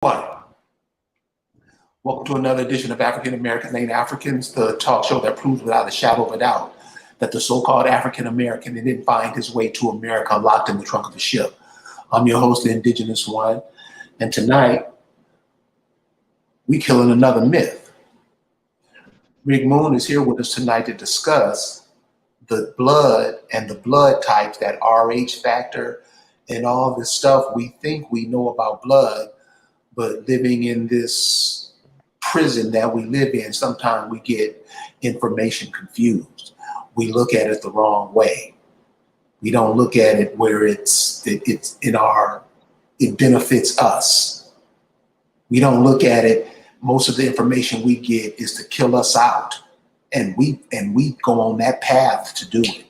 One. Welcome to another edition of African Americans Ain't Africans, the talk show that proves without a shadow of a doubt that the so-called African American didn't find his way to America locked in the trunk of a ship. I'm your host, the Indigenous one, and tonight we killing another myth. Rick Moon is here with us tonight to discuss the blood and the blood types, that RH factor, and all this stuff we think we know about blood, but living in this prison that we live in, sometimes we get information confused. We look at it the wrong way. We don't look at it where it benefits us. We don't look at it. Most of the information we get is to kill us out, and we go on that path to do it.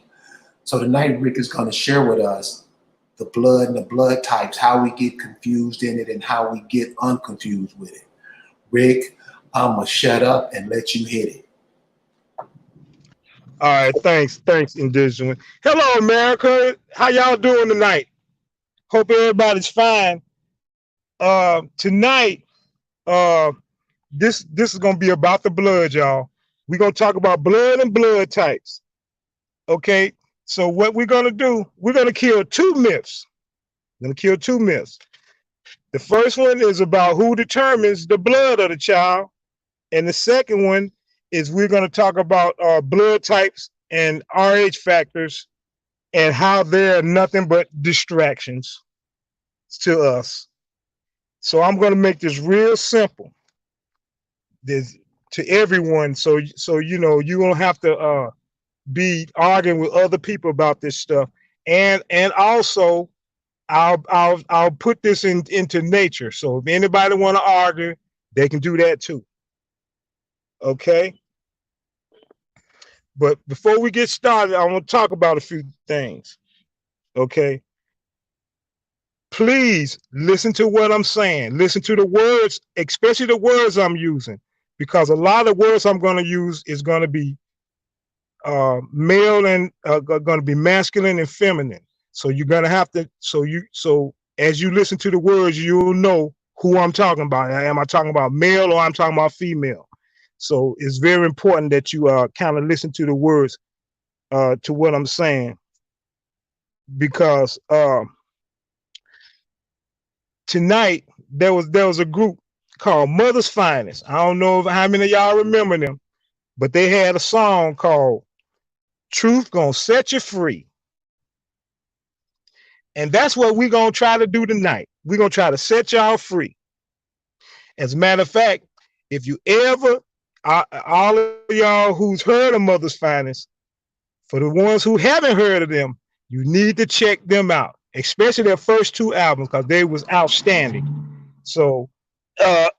So tonight, Rick is going to share with us the blood and the blood types, how we get confused in it and how we get unconfused with it. Rick, I'm going to shut up and let you hit it. All right, thanks, Indigenous. Hello, America. How y'all doing tonight? Hope everybody's fine. Tonight, this is gonna be about the blood, y'all. We're gonna talk about blood and blood types. Okay, so what we're gonna do, we're gonna kill two myths. We're gonna kill two myths. The first one is about who determines the blood of the child, and the second one is we're going to talk about blood types and RH factors and how they're nothing but distractions to us. So I'm going to make this real simple to everyone. So you know you don't have to be arguing with other people about this stuff. And also I'll put this into nature. So if anybody want to argue, they can do that too. Okay. But before we get started, I want to talk about a few things. Okay. Please listen to what I'm saying. Listen to the words, especially the words I'm using, because a lot of words I'm going to use is going to be male and going to be masculine and feminine. So you're going to have to, so as you listen to the words, you'll know who I'm talking about. Am I talking about male or I'm talking about female? So it's very important that you kind of listen to the words to what I'm saying, because tonight there was a group called Mother's Finest. I don't know how many of y'all remember them, but they had a song called "Truth Gonna Set You Free," and that's what we're gonna try to do tonight. We're gonna try to set y'all free. As a matter of fact, if you ever, all of y'all who's heard of Mother's Finest, for the ones who haven't heard of them, you need to check them out, especially their first two albums, because they was outstanding. So, uh,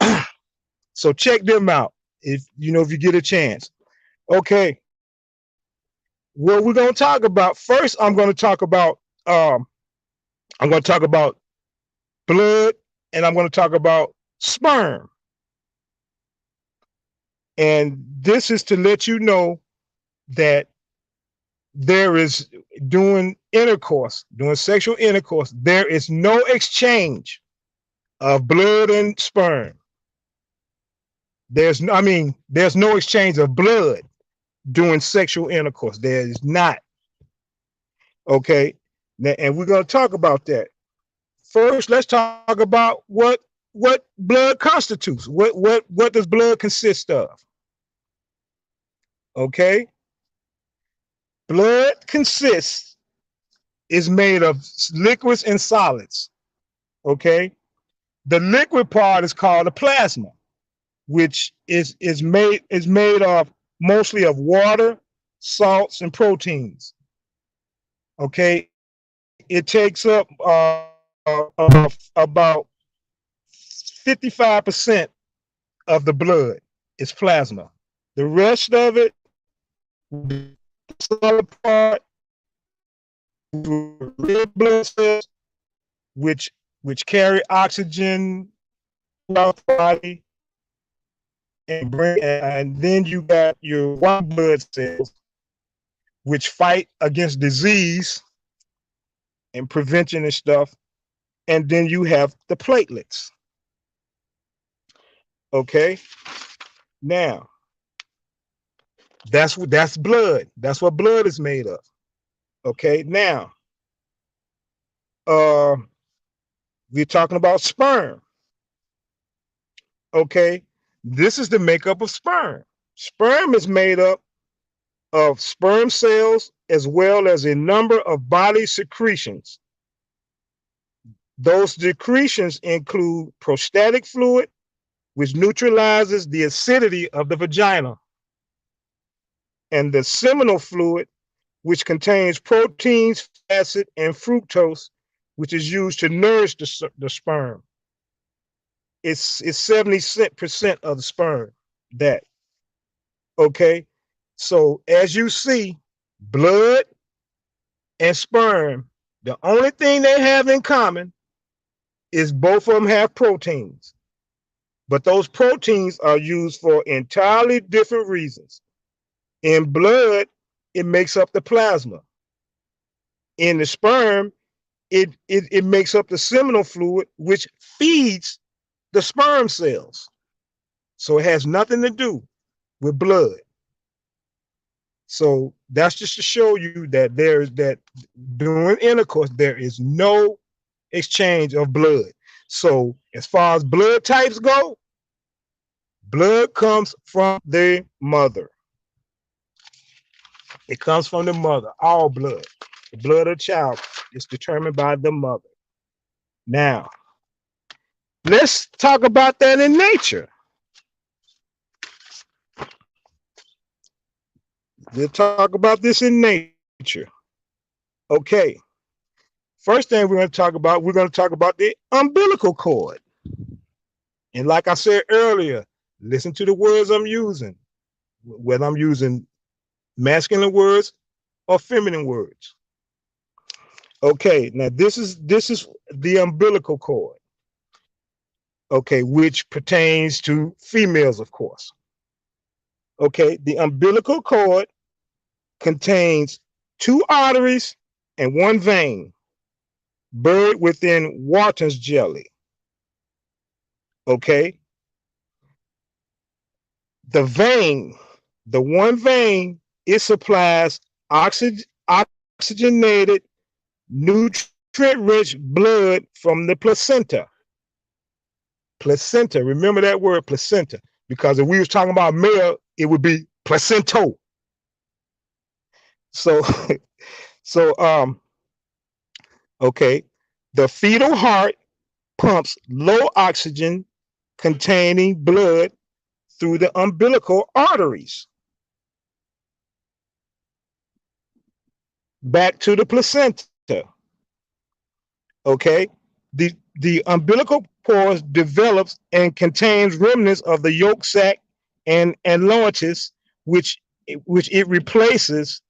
so check them out if you get a chance. Okay, what we're gonna talk about first, I'm gonna talk about blood, and I'm gonna talk about sperm. And this is to let you know that there is doing sexual intercourse, there is no exchange of blood and sperm. There's no exchange of blood during sexual intercourse. There is not. Okay. And we're going to talk about that. First, let's talk about what blood constitutes. What does blood consist of? Okay. Blood is made of liquids and solids. Okay. The liquid part is called a plasma, which is made of mostly of water, salts, and proteins. Okay. It takes up about 55% of the blood is plasma. The rest of it, the solid part, red blood cells, which carry oxygen throughout the body, and then you got your white blood cells, which fight against disease and prevention and stuff. And then you have the platelets. Okay. Now, that's blood. That's what blood is made of. Okay. Now, uh, we're talking about sperm. Okay. This is the makeup of sperm. Sperm is made up of sperm cells as well as a number of body secretions. Those secretions include prostatic fluid, which neutralizes the acidity of the vagina, and the seminal fluid, which contains proteins, acid, and fructose, which is used to nourish the sperm. It's 70% of the sperm. That okay. So as you see, blood and sperm, the only thing they have in common is both of them have proteins, but those proteins are used for entirely different reasons. In blood, it makes up the plasma. In the sperm, it makes up the seminal fluid, which feeds the sperm cells. So it has nothing to do with blood. So that's just to show you that during intercourse, there is no exchange of blood. So as far as blood types go, blood comes from the mother. It comes from the mother, all blood. The blood of the child is determined by the mother. Now, let's talk about that in nature. We'll talk about this in nature. Okay. First thing we're going to talk about the umbilical cord. And like I said earlier, listen to the words I'm using, whether I'm using masculine words or feminine words. Okay, now this is the umbilical cord. Okay, which pertains to females, of course. Okay, the umbilical cord contains two arteries and one vein buried within Wharton's jelly. Okay, the vein, the one vein, it supplies oxygenated, nutrient-rich blood from the placenta. Placenta, remember that word placenta, because if we was talking about male, it would be placento. So, okay, the fetal heart pumps low oxygen containing blood through the umbilical arteries back to the placenta. Okay, the umbilical pores develops and contains remnants of the yolk sac and lointus, which it replaces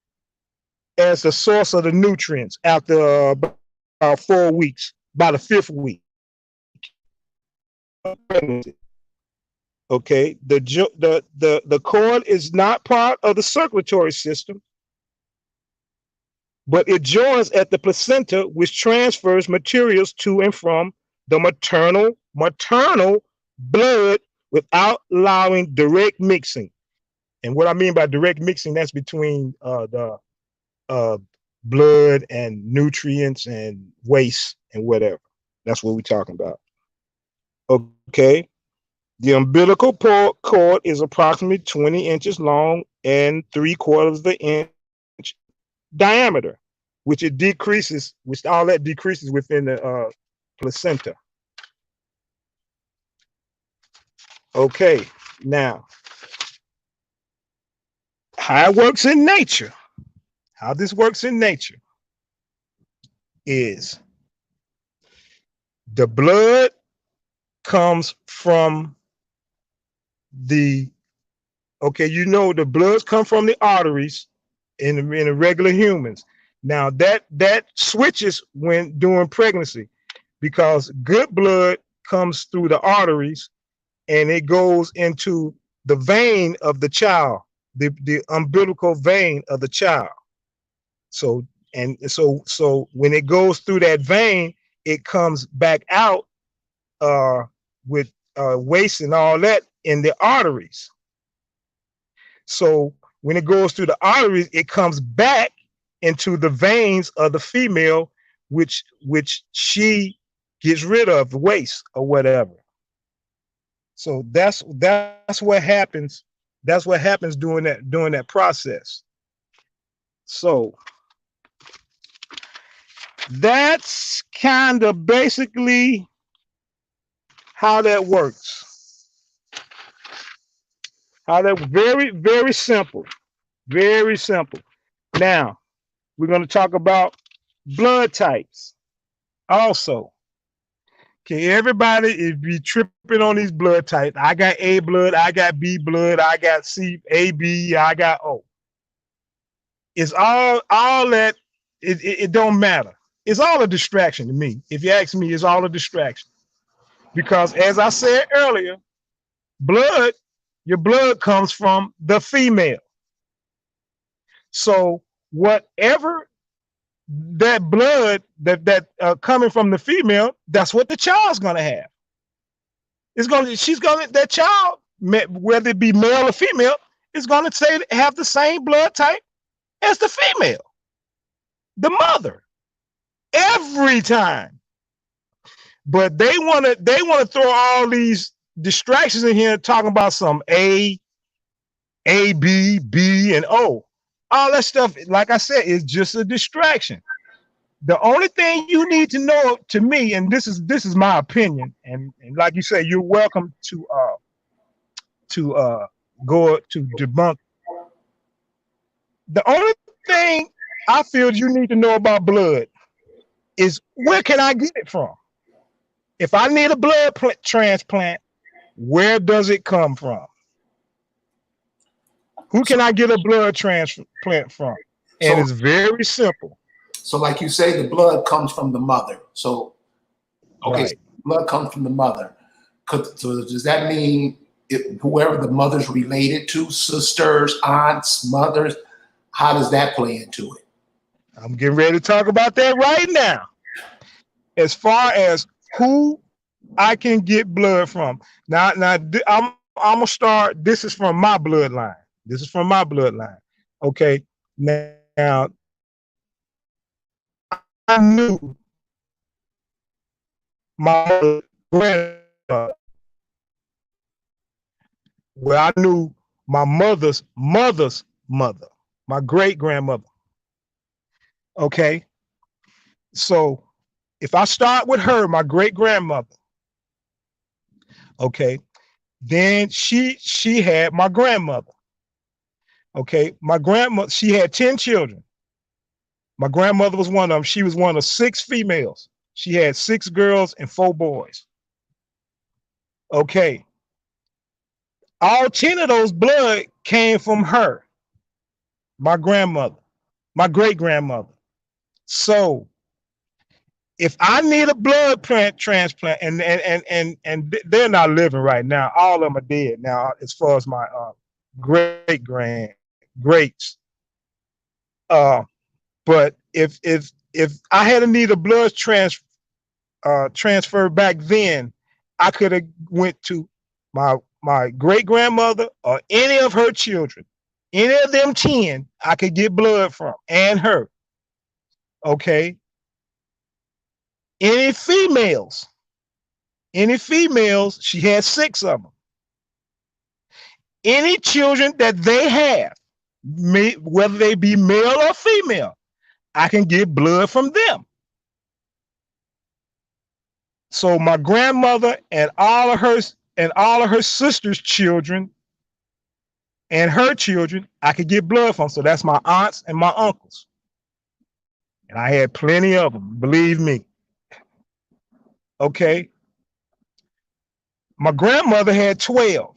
as the source of the nutrients after about 4 weeks, by the 5th week. Okay, the cord is not part of the circulatory system, but it joins at the placenta, which transfers materials to and from the maternal blood without allowing direct mixing. And what I mean by direct mixing, that's between the blood and nutrients and waste and whatever. That's what we're talking about. Okay. The umbilical cord is approximately 20 inches long and 3/4 of the inch diameter, which all that decreases within the placenta. Okay, now, how it works in nature, how this works in nature is the blood comes from the, okay, the bloods come from the arteries in the regular humans. Now that switches when during pregnancy, because good blood comes through the arteries and it goes into the vein of the child, the umbilical vein of the child. So when it goes through that vein, it comes back out with waste and all that in the arteries. So when it goes through the arteries, it comes back into the veins of the female, which she gets rid of, the waste or whatever. So that's what happens. That's what happens during that process. So that's kind of basically how that works. How that very, very simple. Very simple. Now, we're going to talk about blood types also. Okay, everybody is be tripping on these blood types. I got A blood, I got B blood, I got C, A, B, I got O. It's all that, it don't matter. It's all a distraction to me. If you ask me, it's all a distraction. Because as I said earlier, your blood comes from the female. So whatever that blood that coming from the female, that's what the child's gonna have. That child, whether it be male or female, is gonna have the same blood type as the female, the mother, every time. But they wanna throw all these distractions in here, talking about some A, B, B, and O. All that stuff, like I said, is just a distraction. The only thing you need to know, to me, and this is my opinion, and like you say, you're welcome to go to debunk. The only thing I feel you need to know about blood is, where can I get it from? If I need a blood transplant, where does it come from? Who can I get a blood transplant from? And it's very simple. So like you say, the blood comes from the mother. So, okay, Right. so blood comes from the mother. So does that mean whoever the mother's related to, sisters, aunts, mothers, how does that play into it? I'm getting ready to talk about that right now. As far as who I can get blood from. Now I'm gonna start. This is from my bloodline. This is from my bloodline. Okay. Now I knew my grandmother. Well, I knew my mother's mother, my great grandmother. Okay. So if I start with her, my great grandmother, okay, then she had my grandmother. Okay, my grandmother, she had 10 children. My grandmother was one of them. She was one of 6 females. She had 6 girls and 4 boys. Okay. All 10 of those blood came from her, my grandmother, my great grandmother. So if I need a blood transplant, and they're not living right now, all of them are dead now, as far as my greats. But if I had to need a blood transfer back then, I could have went to my great grandmother or any of her children, any of them 10, I could get blood from, and her. Okay. Any females, she had 6 of them. Any children that they have, whether they be male or female, I can get blood from them. So my grandmother and all of her sisters' children and her children, I could get blood from. So that's my aunts and my uncles. And I had plenty of them, believe me. Okay. My grandmother had 12.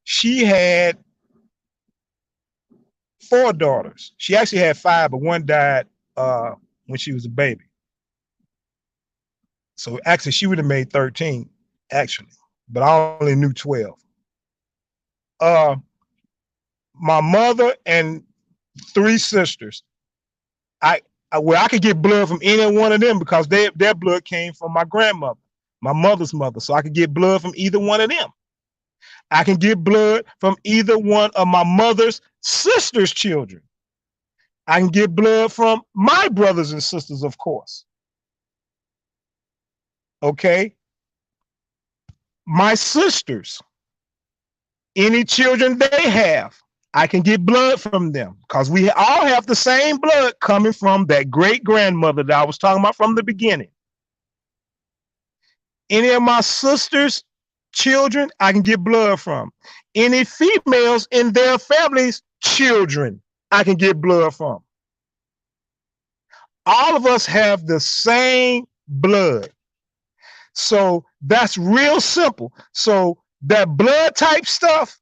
She had 4 daughters. She actually had 5, but one died when she was a baby. So actually, she would have made 13, actually, but I only knew 12. My mother and 3 sisters, I could get blood from any one of them because their blood came from my grandmother, my mother's mother. So I could get blood from either one of them. I can get blood from either one of my mother's sister's children. I can get blood from my brothers and sisters, of course. Okay. My sisters, any children they have, I can get blood from them because we all have the same blood coming from that great grandmother that I was talking about from the beginning. Any of my sisters' children, I can get blood from. Any females in their families' children, I can get blood from. All of us have the same blood. So that's real simple. So that blood type stuff,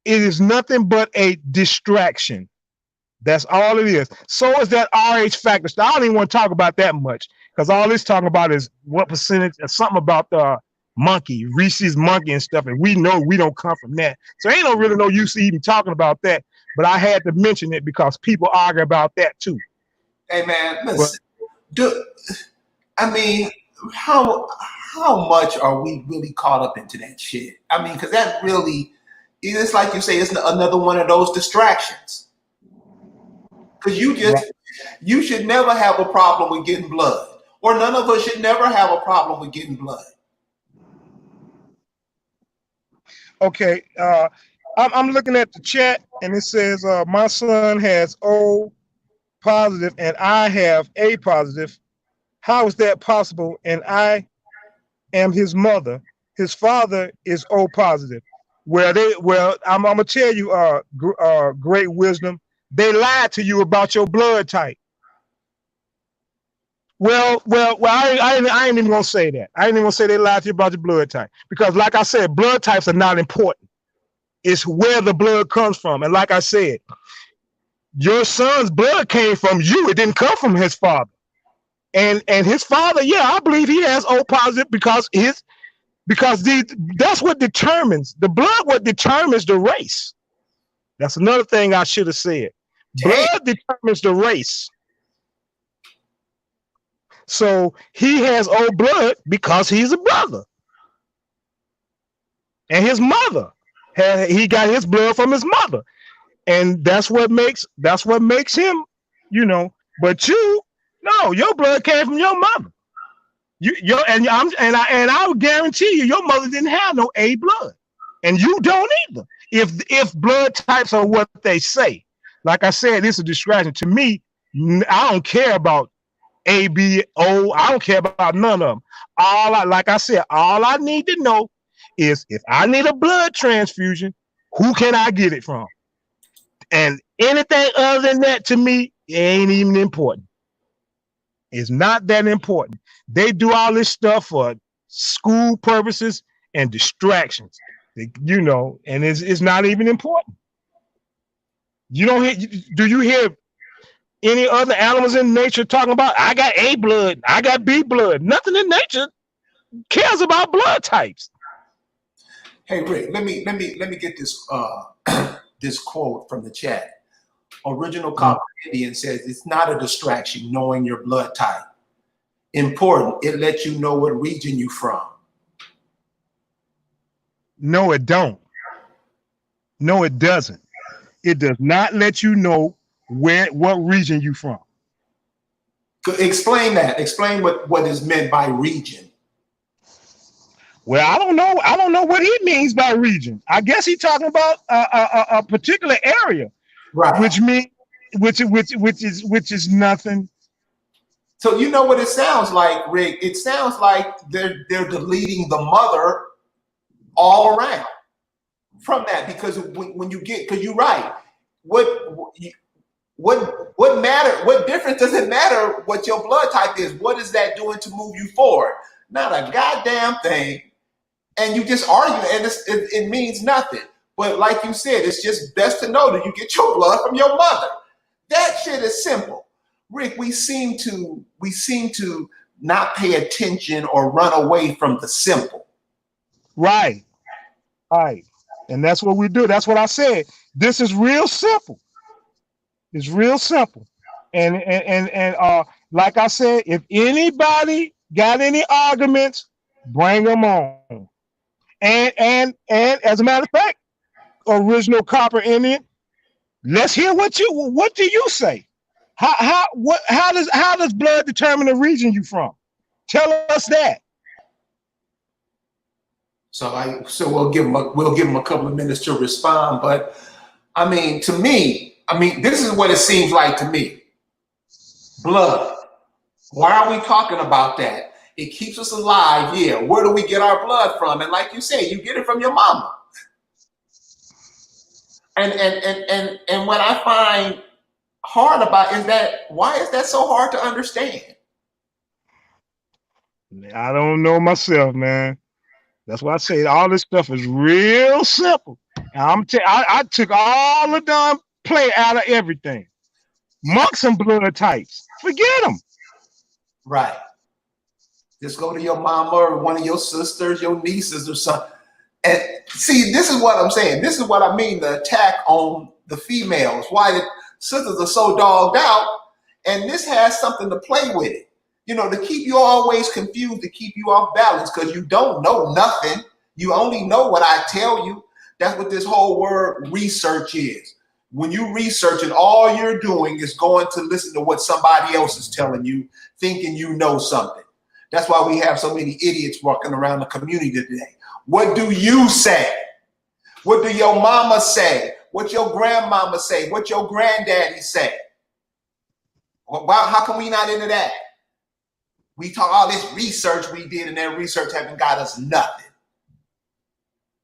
it is nothing but a distraction. That's all it is. So is that RH factor. I don't even want to talk about that much because all it's talking about is what percentage, something about the monkey, Reese's monkey and stuff. And we know we don't come from that. So ain't no really no use even talking about that. But I had to mention it because people argue about that too. Hey man, listen. I mean, how much are we really caught up into that shit? I mean, because that really, it's like you say, it's another one of those distractions. Because you should never have a problem with getting blood, or none of us should never have a problem with getting blood. Okay, I'm looking at the chat and it says my son has O positive and I have A positive. How is that possible? And I am his mother. His father is O positive. I'm gonna tell you, great wisdom. They lied to you about your blood type. I ain't even gonna say that. I ain't even gonna say they lied to you about your blood type because, like I said, blood types are not important. It's where the blood comes from, and like I said, your son's blood came from you. It didn't come from his father. And his father, yeah, I believe he has O positive because that's what determines the blood. What determines the race. That's another thing I should have said. Blood determines the race. So he has O blood because he's a brother, and his mother he got his blood from his mother, and that's what makes him, you know. But no, your blood came from your mother. I would guarantee you, your mother didn't have no A blood, and you don't either. If blood types are what they say, like I said, it's a distraction to me. I don't care about A, B, O. I don't care about none of them. Like I said, all I need to know is if I need a blood transfusion, who can I get it from? And anything other than that, to me, it ain't even important. It's not that important. They do all this stuff for school purposes and distractions, and it's not even important. You don't hear? Do you hear any other animals in nature talking about I got A blood, I got B blood? Nothing in nature cares about blood types. Hey Rick, let me get this this quote from the chat. Original Copper Indian says it's not a distraction knowing your blood type. Important, it lets you know what region you from. No, it don't. No, it doesn't. It does not let you know what region you from. Explain that. Explain what is meant by region. Well, I don't know. I don't know what he means by region. I guess he's talking about a particular area, right? Which is nothing. So you know what it sounds like, Rick? It sounds like they're deleting the mother all around from that, because when you get, because you're right. What matter? What difference does it matter what your blood type is? What is that doing to move you forward? Not a goddamn thing. And you just argue, and it means nothing. But like you said, it's just best to know that you get your blood from your mother. That shit is simple. Rick, we seem to not pay attention or run away from the simple. Right. And that's what we do. That's what I said. This is real simple. It's real simple. And like I said, if anybody got any arguments, bring them on. And as a matter of fact, original Copper Indian, let's hear what do you say? How does blood determine the region you from? Tell us that. So we'll give them a couple of minutes to respond. But I mean, to me, this is what it seems like to me. Blood. Why are we talking about that? It keeps us alive. Yeah. Where do we get our blood from? And like you say, you get it from your mama. And what I find hard about is that why is that so hard to understand? I don't know myself, man. That's why I say all this stuff is real simple. I took all the damn play out of everything. Monks and blood types. Forget them. Right. Just go to your mama or one of your sisters, your nieces or something. And see, this is what I'm saying. This is what I mean, the attack on the females. Why the sisters are so dogged out. And this has something to play with it. You know, to keep you always confused, to keep you off balance, because you don't know nothing. You only know what I tell you. That's what this whole word research is. When you research it, all you're doing is going to listen to what somebody else is telling you, thinking you know something. That's why we have so many idiots walking around the community today. What do you say? What do your mama say? What your grandmama say? What your granddaddy say? How come we not into that? We talk all this research we did, and that research haven't got us nothing.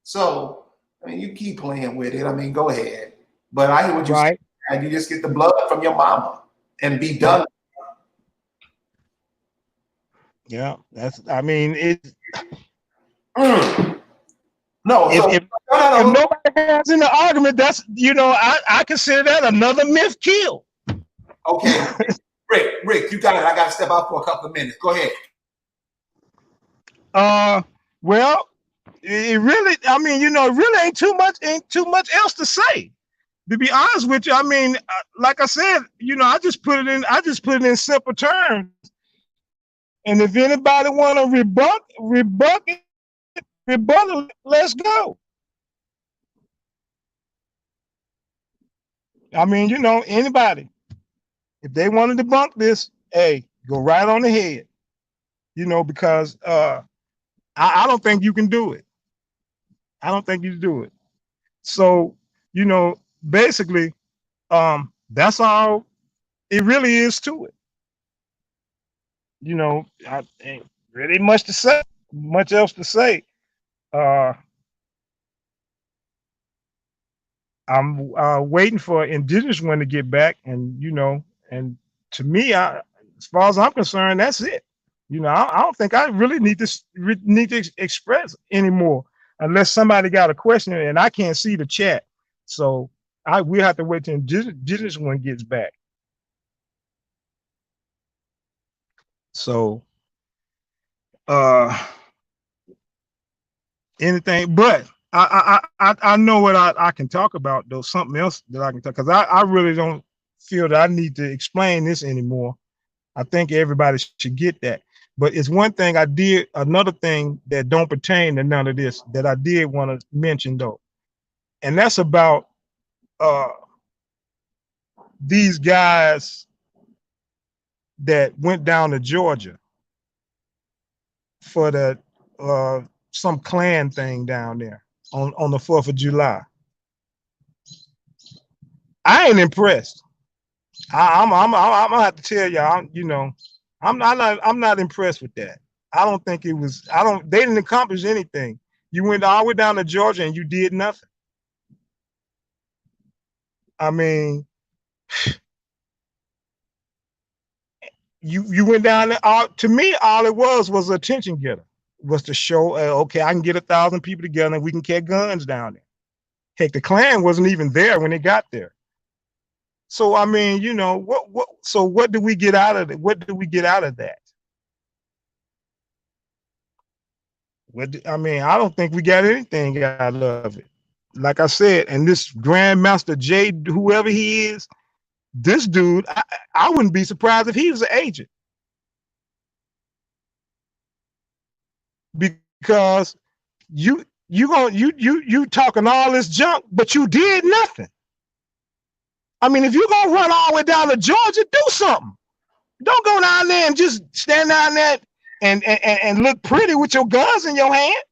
So, I mean, you keep playing with it. I mean, go ahead. But I hear what you say. And you just get the blood from your mama and be done. Yeah, I mean, it. No, if nobody has in the argument, that's, I consider that another myth kill. Okay, Rick, you got it. I got to step out for a couple of minutes. Go ahead. Well, it really, I mean, it really ain't too much else to say. To be honest with you, I mean, like I said, I just put it in simple terms. And if anybody want to rebut it, let's go. I mean, anybody, if they want to debunk this, hey, go right on ahead. Because I don't think you can do it. I don't think you can do it. So, basically, that's all it really is to it. I ain't really much else to say. I'm waiting for Indigenous one to get back, and and to me, as far as I'm concerned, that's it. I don't think I really need to express anymore, unless somebody got a question and I can't see the chat. So we have to wait till Indigenous one gets back. So anything, but I know what I can talk about though. Something else that I can talk, because I really don't feel that I need to explain this anymore. I think everybody should get that. But it's one thing another thing that don't pertain to none of this that I did want to mention though. And that's about these guys that went down to Georgia for the some Klan thing down there on the 4th of July. I ain't impressed. I'm gonna have to tell y'all, I'm not impressed with that. I don't think it was. They didn't accomplish anything. You went all the way down to Georgia and you did nothing. I mean, you went down there. To me, all it was attention getter. Was to show, okay, I can get 1,000 people together and we can carry guns down there. Heck, the Klan wasn't even there when they got there. So I mean, what do we get out of it? What do we get out of that? I don't think we got anything out of it. Like I said, and this Grandmaster J, whoever he is, this dude, I wouldn't be surprised if he was an agent. Because you talking all this junk, but you did nothing. I mean, if you're gonna run all the way down to Georgia, do something. Don't go down there and just stand down there and look pretty with your guns in your hand.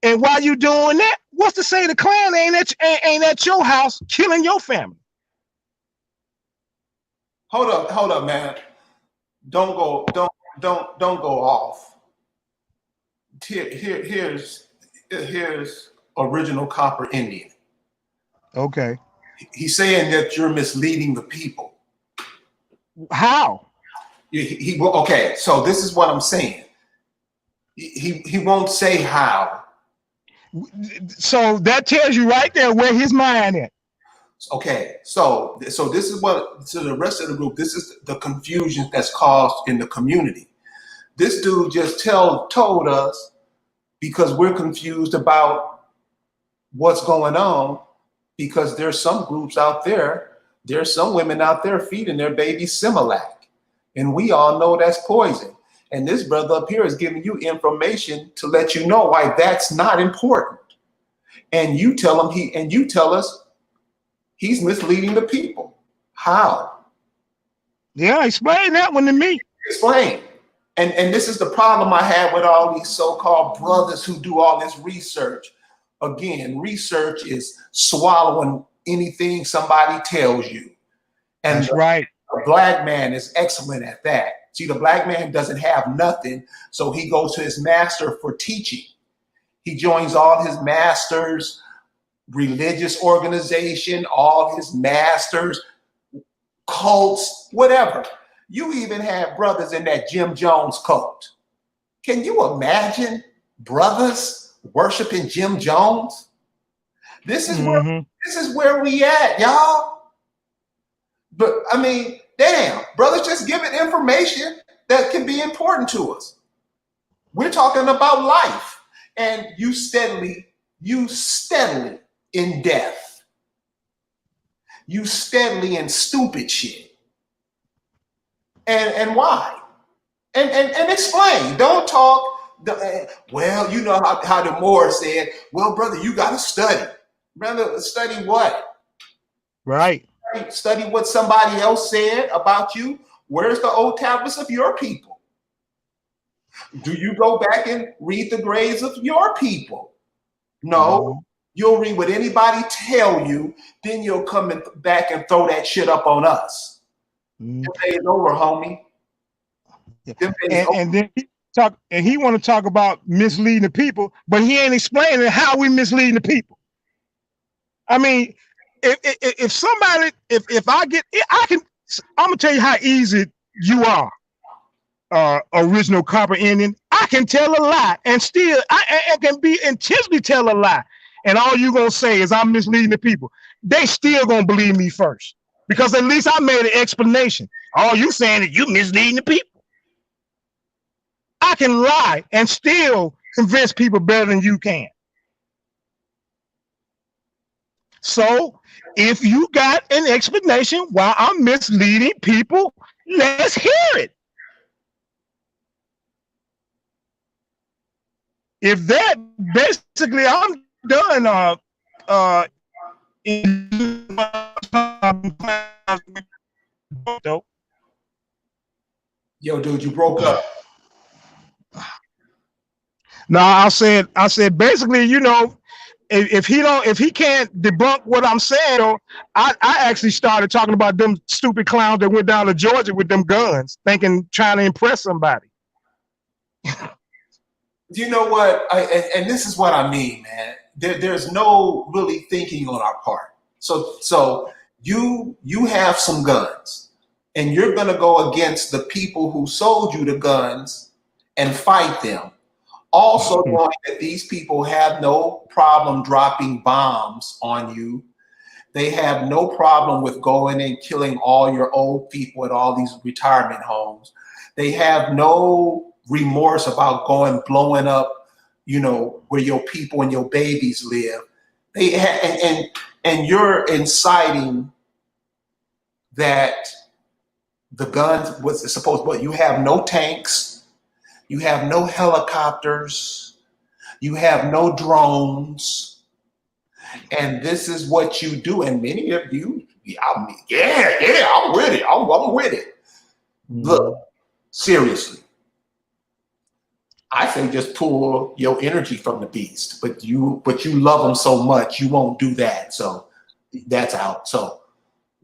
And while you doing that, what's to say the Klan ain't at your house killing your family? Hold up, man. Don't go off. Here's original Copper Indian. Okay. He's saying that you're misleading the people. How? Okay, so this is what I'm saying. He won't say how. So that tells you right there where his mind is. Okay, so this is what, to the rest of the group, this is the confusion that's caused in the community. This dude just told us, because we're confused about what's going on, because there's some groups out there's some women out there feeding their babies Similac, and we all know that's poison. And this brother up here is giving you information to let you know why that's not important. And you tell us he's misleading the people. How? Yeah, explain that one to me. Explain. And this is the problem I have with all these so-called brothers who do all this research. Again, research is swallowing anything somebody tells you. And that's right. The black man is excellent at that. See, the black man doesn't have nothing, so he goes to his master for teaching. He joins all his masters' religious organization, all his masters' cults, whatever. You even have brothers in that Jim Jones cult. Can you imagine brothers worshiping Jim Jones? This is where we at, y'all. But I mean, damn, brothers just giving information that can be important to us. We're talking about life, and you steadily in death. You steadily in stupid shit. And why? And explain. Don't talk. Well, you know how the Moore said, well, brother, you got to study. Brother, study what? Right. Study what somebody else said about you. Where's the old tablets of your people? Do you go back and read the graves of your people? No. You'll read what anybody tell you, then you'll come back and throw that shit up on us. Them days over, homie. And then he want to talk about misleading the people, but he ain't explaining how we misleading the people. I mean, if somebody, I'm gonna tell you how easy you are, original Copper Indian. I can tell a lie and still, I can be intentionally tell a lie, and all you gonna say is I'm misleading the people. They still gonna believe me first, because at least I made an explanation. All you saying is you misleading the people. I can lie and still convince people better than you can. So if you got an explanation why I'm misleading people, let's hear it. If that, basically, I'm done. Yo, dude, you broke up. No, I said basically, you know, if he can't debunk what I'm saying, I actually started talking about them stupid clowns that went down to Georgia with them guns, trying to impress somebody. You know what? And this is what I mean, man. There's no really thinking on our part. So you have some guns, and you're gonna go against the people who sold you the guns and fight them. Also knowing that these people have no problem dropping bombs on you. They have no problem with going and killing all your old people at all these retirement homes. They have no remorse about blowing up, you know, where your people and your babies live. And you're inciting that the guns was supposed, but you have no tanks, you have no helicopters, You have no drones. And this is what you do. And many of you, I'm with it. I'm with it. Look, seriously, I say just pull your energy from the beast, but you love them so much you won't do that. So that's out. So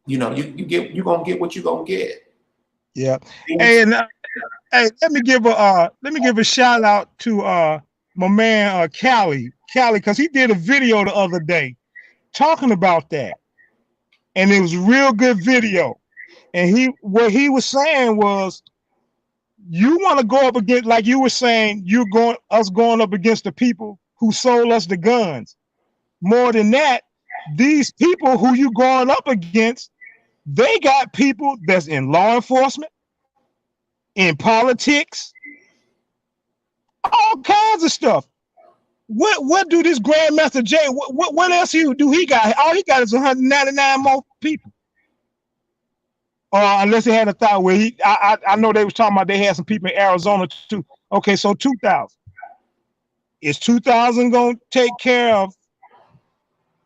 you're gonna get what you're gonna get. Yeah. And hey, let me give a shout out to my man Callie, because he did a video the other day talking about that, and it was a real good video. And what he was saying was, you want to go up against, like you were saying, going up against the people who sold us the guns. More than that, these people who you going up against, they got people that's in law enforcement, in politics, all kinds of stuff. What do this Grandmaster Jay? What else do he got? All he got is 199 more people. Unless he had a thought where I know they was talking about they had some people in Arizona too. Okay, so 2,000. Is 2,000 gonna take care of?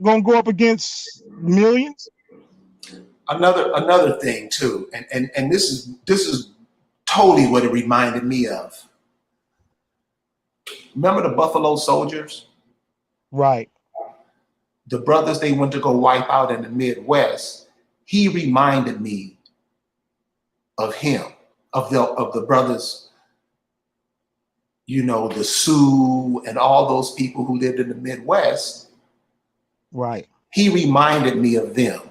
Gonna go up against millions? Another thing too, and this is totally what it reminded me of. Remember the Buffalo Soldiers? Right. The brothers they went to go wipe out in the Midwest. He reminded me of him, of the brothers, the Sioux and all those people who lived in the Midwest. Right. He reminded me of them.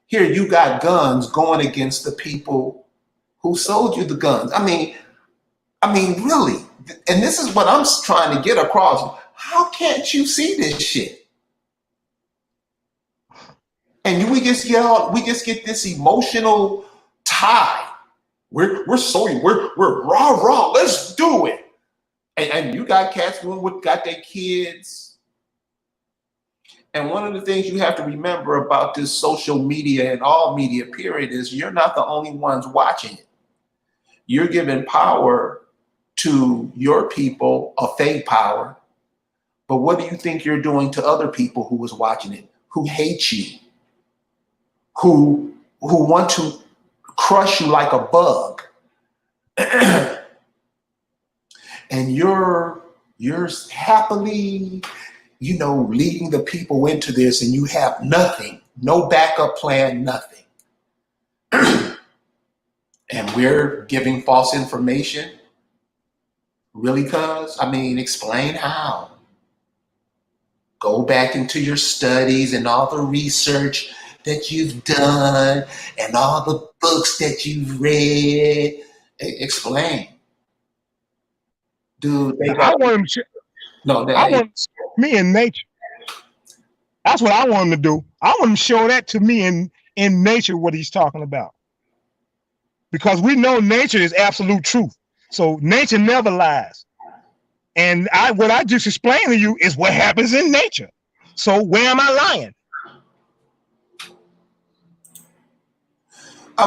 Here you got guns going against the people who sold you the guns. I mean, really. And this is what I'm trying to get across. How can't you see this shit? And we just get this emotional tie. We're raw. Let's do it. And you got cats who got their kids. And one of the things you have to remember about this social media and all media period is you're not the only ones watching it. You're giving power to your people, a fake power. But what do you think you're doing to other people who was watching it, who hate you, who want to crush you like a bug? And you're happily, leading the people into this, and you have nothing, no backup plan, nothing. And we're giving false information. Really, cuz? Explain how. Go back into your studies and all the research that you've done and all the books that you've read. Explain. Dude, I want me in nature. That's what I want him to do. I want him to show that to me in nature, what he's talking about. Because we know nature is absolute truth. So nature never lies. And what I just explained to you is what happens in nature. So where am I lying?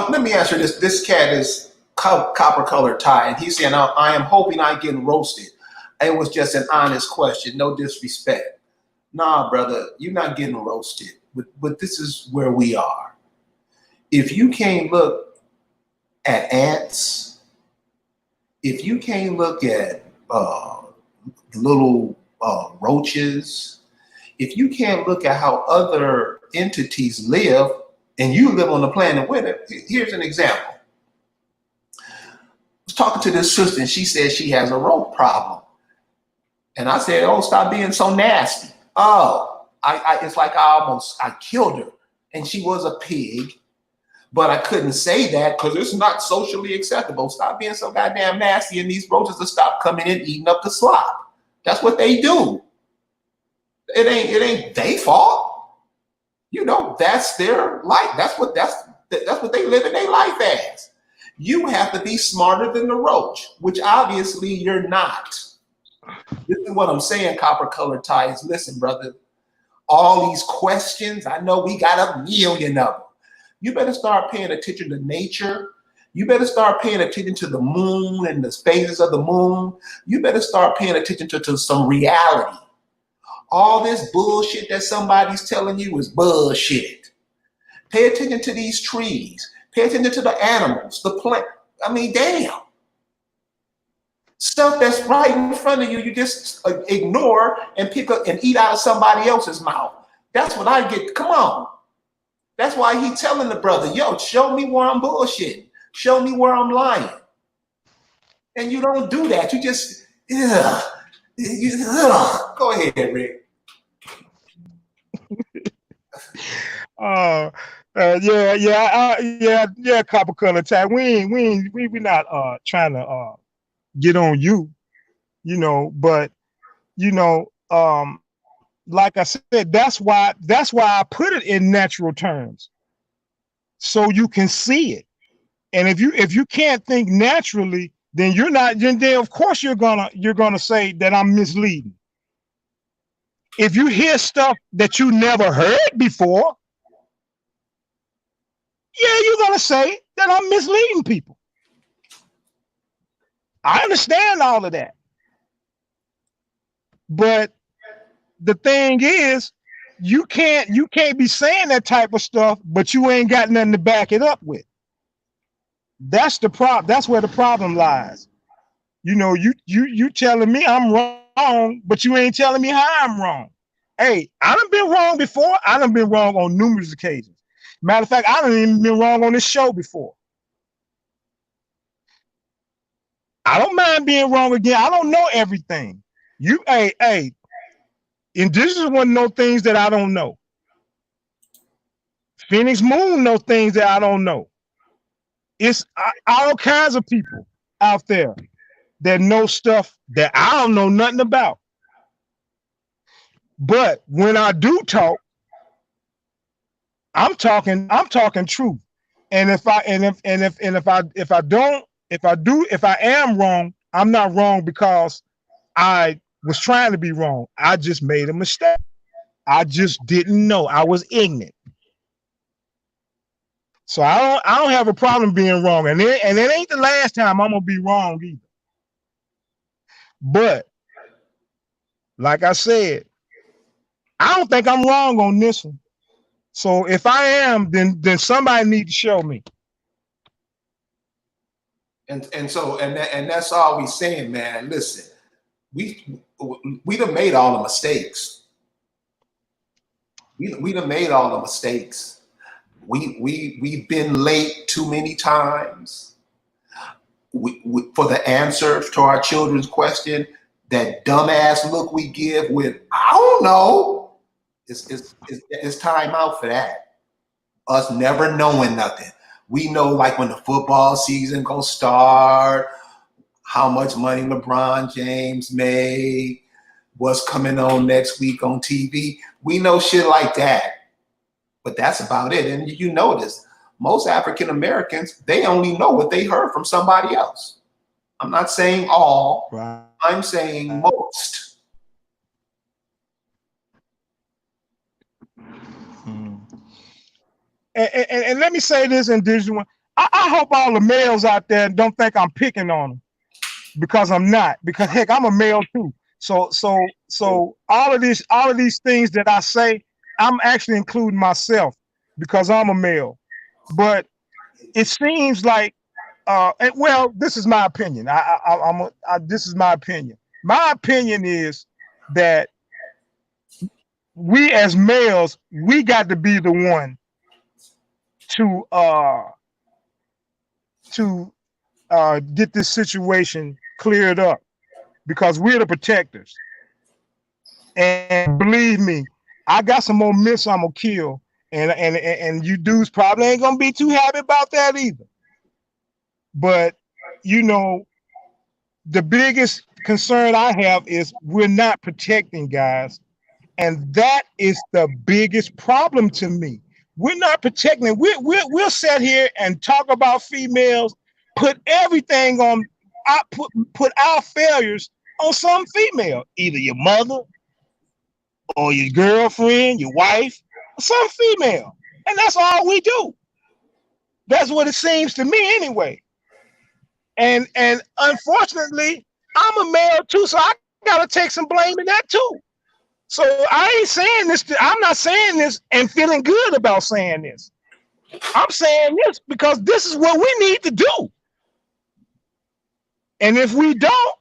Let me answer this. This cat is copper colored tie, and he's saying, I am hoping I get roasted. It was just an honest question, no disrespect. Nah, brother, you're not getting roasted. But this is where we are. If you can't look at ants, if you can't look at little roaches, if you can't look at how other entities live, and you live on the planet with it, here's an example. I was talking to this sister, and she said she has a rope problem. And I said, oh, stop being so nasty. Oh, it's like I killed her. And she was a pig, but I couldn't say that because it's not socially acceptable. Stop being so goddamn nasty, and these roaches will stop coming in eating up the slop. That's what they do. It ain't their fault. That's their life. That's what they live in their life as. You have to be smarter than the roach, which obviously you're not. This is what I'm saying, copper colored ties. Listen, brother, all these questions, I know we got a million of them. You better start paying attention to nature. You better start paying attention to the moon and the phases of the moon. You better start paying attention to some reality. All this bullshit that somebody's telling you is bullshit. Pay attention to these trees. Pay attention to the animals, the plant. I mean, damn. Stuff that's right in front of you, you just ignore and pick up and eat out of somebody else's mouth. That's what I get. Come on. That's why he telling the brother, yo, show me where I'm bullshitting. Show me where I'm lying. And you don't do that. You just, ugh. Go ahead, Rick. Yeah, copper color tag. We not trying to get on you, but like I said, that's why I put it in natural terms, so you can see it. And if you can't think naturally, then you're not. Then of course you're gonna say that I'm misleading. If you hear stuff that you never heard before, yeah, you're gonna say that I'm misleading people. I understand all of that, but the thing is, you can't be saying that type of stuff, but you ain't got nothing to back it up with. That's the problem. That's where the problem lies. You telling me I'm wrong, but you ain't telling me how I'm wrong. Hey, I done been wrong before. I done been wrong on numerous occasions. Matter of fact, I done even been wrong on this show before. I don't mind being wrong again. I don't know everything. Hey, Indigenous one know things that I don't know. Phoenix Moon know things that I don't know. It's all kinds of people out there that know stuff that I don't know nothing about. But when I do talk, I'm talking truth. And if I am wrong, I'm not wrong because I was trying to be wrong. I just made a mistake. I just didn't know. I was ignorant. So I don't have a problem being wrong. And it ain't the last time I'm gonna be wrong either. But like I said, I don't think I'm wrong on this one. So if I am, then somebody need to show me. And that's all we saying, man. Listen, we done made all the mistakes. We done made all the mistakes. We've been late too many times. For the answer to our children's question, that dumbass look we give with I don't know. It's time out for that. Us never knowing nothing. We know, like, when the football season gonna start, how much money LeBron James made, what's coming on next week on TV. We know shit like that. But that's about it. And you notice, most African Americans, they only know what they heard from somebody else. I'm not saying all, right. I'm saying most. And let me say this, Indigenous. I hope all the males out there don't think I'm picking on them, because I'm not. Because heck, I'm a male too. So all of these things that I say, I'm actually including myself because I'm a male. But it seems like, well, this is my opinion. This is my opinion. My opinion is that we as males, we got to be the one to get this situation cleared up, because we're the protectors. And believe me, I got some more myths I'm gonna kill, and you dudes probably ain't gonna be too happy about that either. But the biggest concern I have is we're not protecting guys, and that is the biggest problem to me. We're not protecting. We'll sit here and talk about females, put everything on, put our failures on some female, either your mother or your girlfriend, your wife, some female. And that's all we do. That's what it seems to me anyway. And unfortunately, I'm a male too, so I gotta take some blame in that too. So I ain't saying this. I'm not saying this and feeling good about saying this. I'm saying this because this is what we need to do. And if we don't,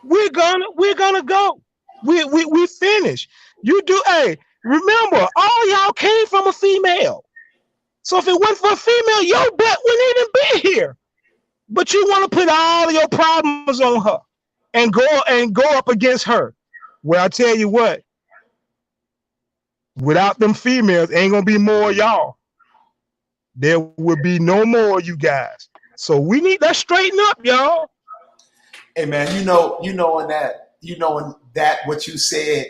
we're gonna go. We finish. You do. Hey, remember, all y'all came from a female. So if it wasn't for a female, your butt wouldn't even be here. But you want to put all of your problems on her and go up against her. Well, I tell you what, without them females, ain't gonna be more of y'all. There will be no more of you guys. So we need that straighten up, y'all. Hey man, in that what you said,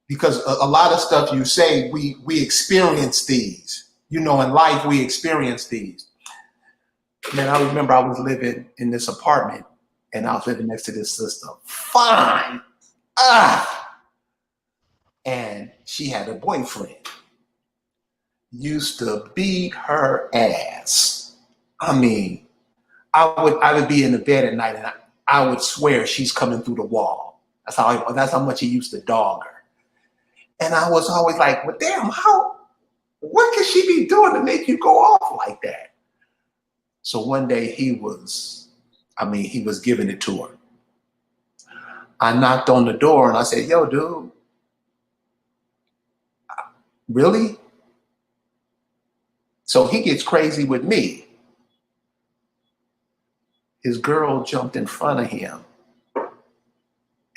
because a lot of stuff you say, we experience these. In life we experience these. Man, I remember I was living in this apartment and I was living next to this sister. Fine. And she had a boyfriend. Used to beat her ass. I mean, I would be in the bed at night and I would swear she's coming through the wall. That's how much he used to dog her. And I was always like, well, damn, what could she be doing to make you go off like that? So one day he was giving it to her. I knocked on the door and I said, yo, dude, really? So he gets crazy with me. His girl jumped in front of him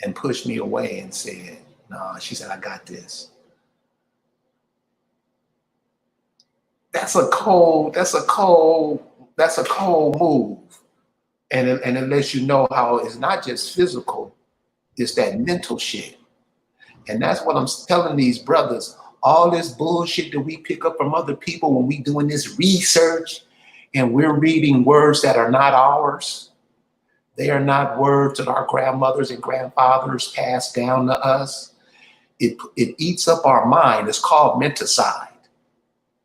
and pushed me away and said, nah, she said, I got this. That's a cold move. And it lets you know how it's not just physical, it's that mental shit. And that's what I'm telling these brothers. All this bullshit that we pick up from other people when we doing this research and we're reading words that are not ours. They are not words that our grandmothers and grandfathers passed down to us. It eats up our mind. It's called menticide.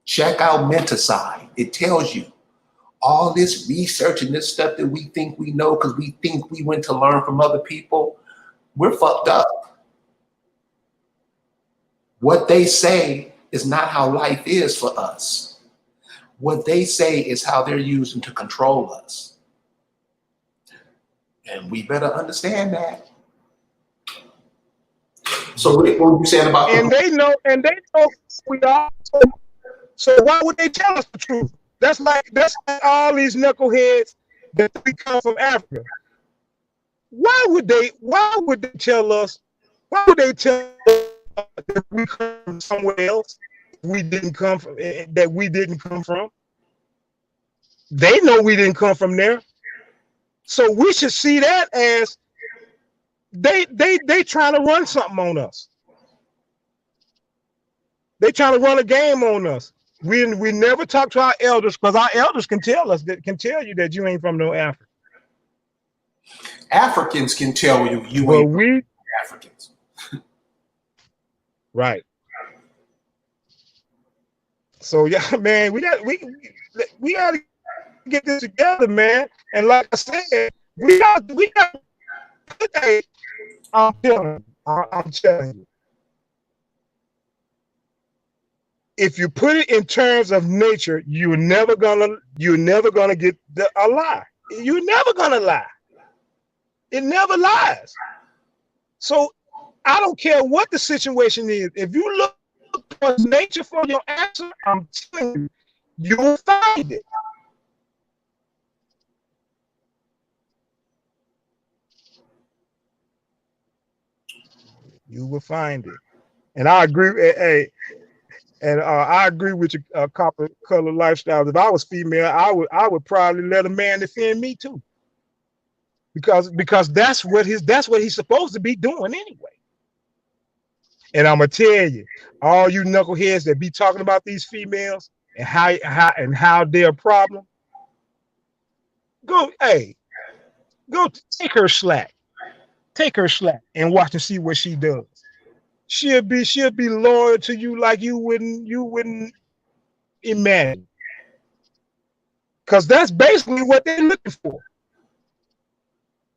Check out menticide. It tells you all this research and this stuff that we think we know because we think we went to learn from other people. We're fucked up. What they say is not how life is for us. What they say is how they're using to control us. And we better understand that. So Rick, what were you saying about they know we are. So why would they tell us the truth? That's like all these knuckleheads that we come from Africa. Why would they tell us? Why would they tell us that we come from somewhere else? We didn't come from that we didn't come from. They know we didn't come from there. So we should see that as they trying to run something on us. They trying to run a game on us. We never talk to our elders because our elders can tell you that you ain't from no Africa. Africans can tell you ain't Africans. Right. So yeah, man, we got to get this together, man. And like I said, we got today. I'm telling you. If you put it in terms of nature, you're never gonna get a lie. You're never gonna lie. It never lies. So I don't care what the situation is. If you look towards nature for your answer, I'm telling you, you'll find it. You will find it. And I agree. I agree with your copper color lifestyle. If I was female, I would probably let a man defend me too. Because that's what he's supposed to be doing anyway. And I'm gonna tell you, all you knuckleheads that be talking about these females and how they're a problem, go take her slack. Take her slack and watch and see what she does. She'll be loyal to you like you wouldn't imagine. Because that's basically what they're looking for.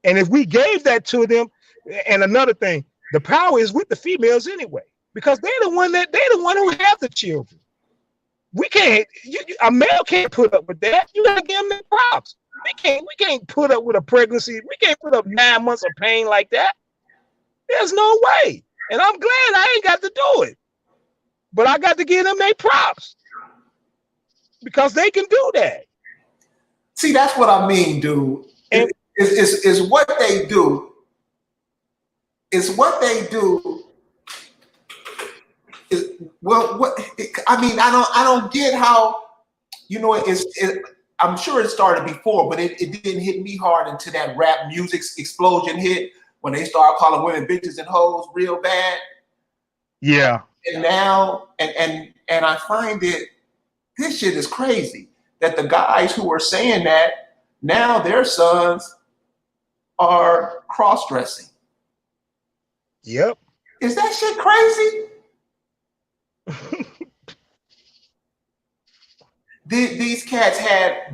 And if we gave that to them, and another thing, the power is with the females anyway, because they're the one who have the children. We can't, a male can't put up with that. You gotta give them their props. We can't put up with a pregnancy. We can't put up 9 months of pain like that. There's no way. And I'm glad I ain't got to do it. But I got to give them their props because they can do that. See, that's what I mean, dude. Is what they do. Is what they do. Is well. What I mean, I don't get how. You know, I'm sure it started before, but it didn't hit me hard until that rap music explosion hit when they started calling women bitches and hoes real bad. Yeah. And now, and I find this shit is crazy that the guys who are saying that now their sons are cross-dressing. Yep. Is that shit crazy? These cats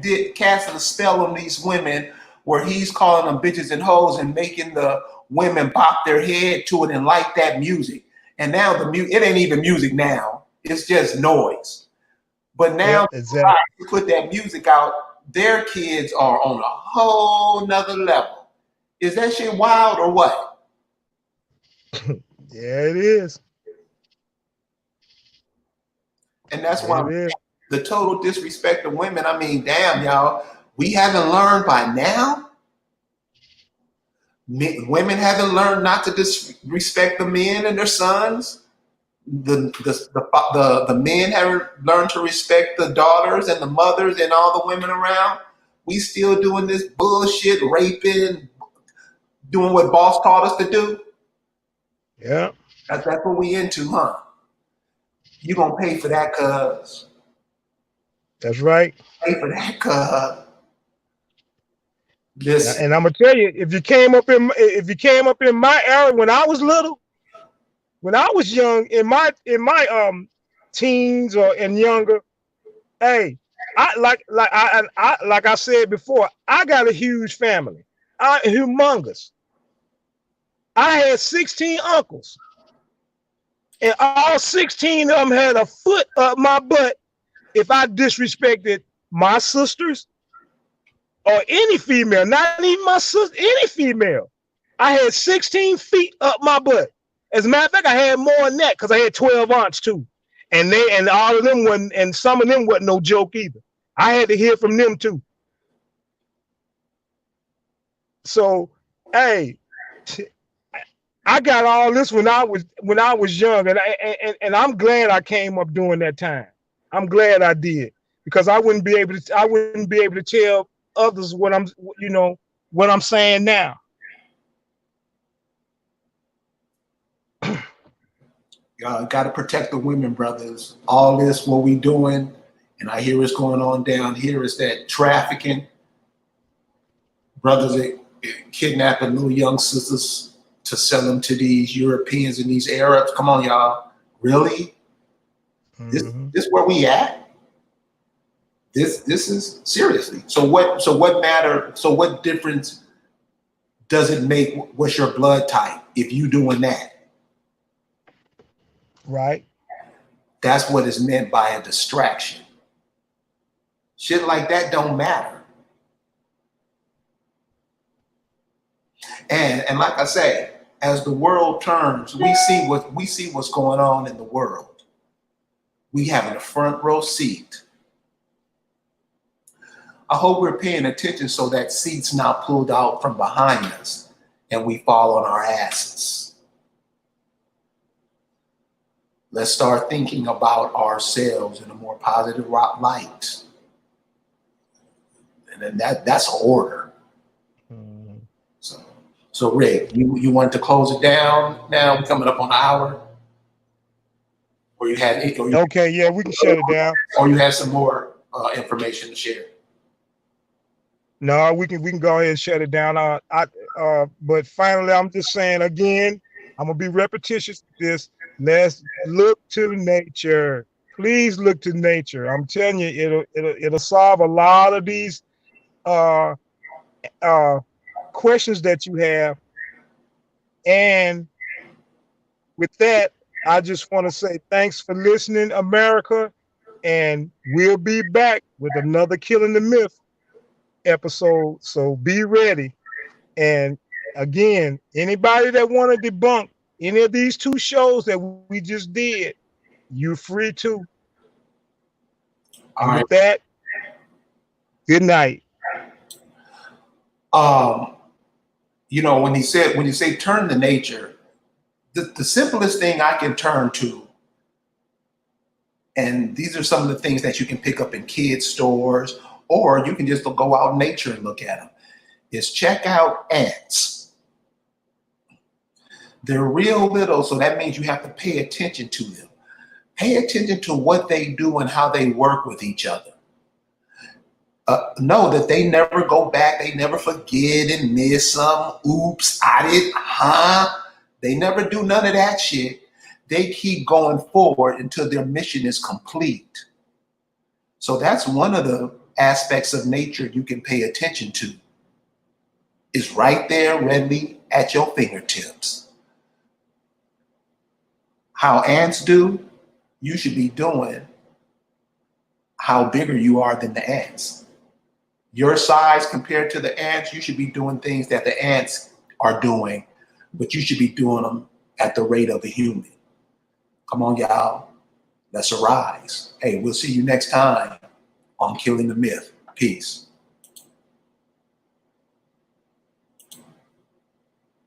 did casting a spell on these women where he's calling them bitches and hoes and making the women pop their head to it and like that music. And now it ain't even music now. It's just noise. But now exactly. to put that music out, their kids are on a whole nother level. Is that shit wild or what? Yeah, it is. And that's why the total disrespect of women. I mean, damn, y'all, we haven't learned by now. Women haven't learned not to disrespect the men and their sons. The men haven't learned to respect the daughters and the mothers and all the women around. We still doing this bullshit, raping, doing what boss taught us to do. Yeah. That's what we into, huh? You gonna pay for that, cuz. That's right. Pay for that, cuz. And I'm gonna tell you, if you came up in my era when I was little, when I was young, in my teens and younger, hey, like I said before, I got a huge family. Humongous. I had 16 uncles. And all 16 of them had a foot up my butt if I disrespected my sisters or any female, not even my sister, any female. I had 16 feet up my butt. As a matter of fact, I had more than that because I had 12 aunts too. And all of them wasn't, and some of them wasn't no joke either. I had to hear from them too. So, hey, I got all this when I was young, and I'm glad I came up during that time. I'm glad I did because I wouldn't be able to tell others what I'm saying now. Got to protect the women, brothers. All this, what we doing, and I hear what's going on down here is that trafficking. Brothers are kidnapping little young sisters to sell them to these Europeans and these Arabs. Come on, y'all. Really? Mm-hmm. This where we at? This is seriously. So what matter? So what difference does it make? What's your blood type if you doing that? Right. That's what is meant by a distraction. Shit like that don't matter. And like I say, as the world turns, we see what's going on in the world. We have a front row seat. I hope we're paying attention so that seat's not pulled out from behind us and we fall on our asses. Let's start thinking about ourselves in a more positive light. And then that's an order. Mm-hmm. So Rick, you want to close it down now? We're coming up on an hour. Or you had okay, yeah, we can shut it down. Or you have some more information to share. No, we can go ahead and shut it down. But finally, I'm just saying again, I'm gonna be repetitious with this. Let's look to nature. Please look to nature. I'm telling you, it'll solve a lot of these questions that you have. And with that, I just want to say thanks for listening, America. And we'll be back with another Killing the Myth episode. So be ready. And again, anybody that want to debunk any of these two shows that we just did, you're free to. All And right. with that, good night. You know, when you say turn to nature, the simplest thing I can turn to, and these are some of the things that you can pick up in kids stores, or you can just go out in nature and look at them, is check out ants. They're real little, so that means you have to pay attention to them. Pay attention to what they do and how they work with each other. Know that they never go back, they never forget and miss some. Oops, I did, huh? They never do none of that shit. They keep going forward until their mission is complete. So that's one of the aspects of nature you can pay attention to. It's right there, readily at your fingertips. How ants do, you should be doing how bigger you are than the ants. Your size compared to the ants, you should be doing things that the ants are doing, but you should be doing them at the rate of a human. Come on, y'all. Let's arise. Hey, we'll see you next time on Killing the Myth. Peace.